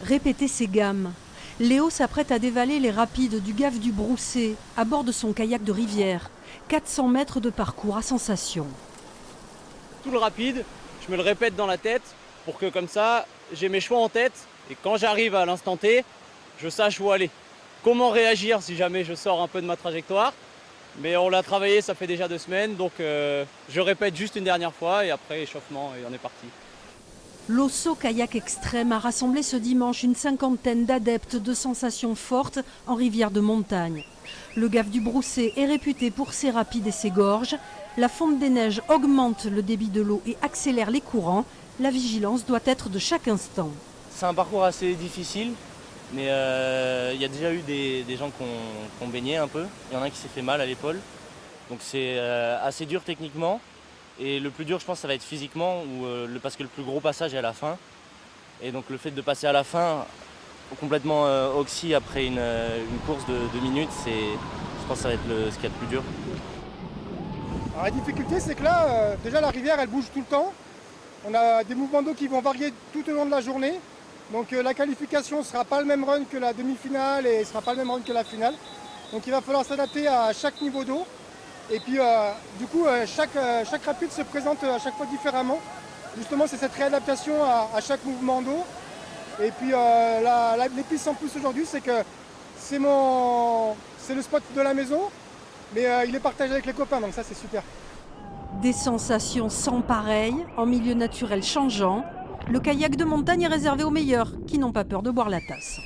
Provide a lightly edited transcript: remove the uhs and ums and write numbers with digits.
Répéter ses gammes. Léo s'apprête à dévaler les rapides du Gave du Broussais à bord de son kayak de rivière. 400 mètres de parcours à sensation. Tout le rapide, je me le répète dans la tête pour que comme ça, j'ai mes choix en tête et quand j'arrive à l'instant T, je sache où aller. Comment réagir si jamais je sors un peu de ma trajectoire. Mais on l'a travaillé, ça fait déjà 2 semaines, donc je répète juste une dernière fois et après échauffement et on est parti. L'Osso Kayak Extrême a rassemblé ce dimanche une cinquantaine d'adeptes de sensations fortes en rivière de montagne. Le Gave du Broussais est réputé pour ses rapides et ses gorges. La fonte des neiges augmente le débit de l'eau et accélère les courants. La vigilance doit être de chaque instant. C'est un parcours assez difficile, mais il y a déjà eu des gens qui ont baigné un peu. Il y en a un qui s'est fait mal à l'épaule. Donc c'est assez dur techniquement. Et le plus dur, je pense, ça va être physiquement, parce que le plus gros passage est à la fin. Et donc le fait de passer à la fin, complètement oxy après une course de 2 minutes, je pense que ça va être ce qu'il y a de plus dur. Alors, la difficulté, c'est que là, déjà la rivière, elle bouge tout le temps. On a des mouvements d'eau qui vont varier tout au long de la journée. Donc la qualification ne sera pas le même run que la demi-finale et ne sera pas le même run que la finale. Donc il va falloir s'adapter à chaque niveau d'eau. Et puis du coup, chaque rapide se présente à chaque fois différemment. Justement, c'est cette réadaptation à chaque mouvement d'eau. Et puis l'épice en plus aujourd'hui, c'est que c'est le spot de la maison, mais il est partagé avec les copains, donc ça c'est super. Des sensations sans pareil, en milieu naturel changeant. Le kayak de montagne est réservé aux meilleurs qui n'ont pas peur de boire la tasse.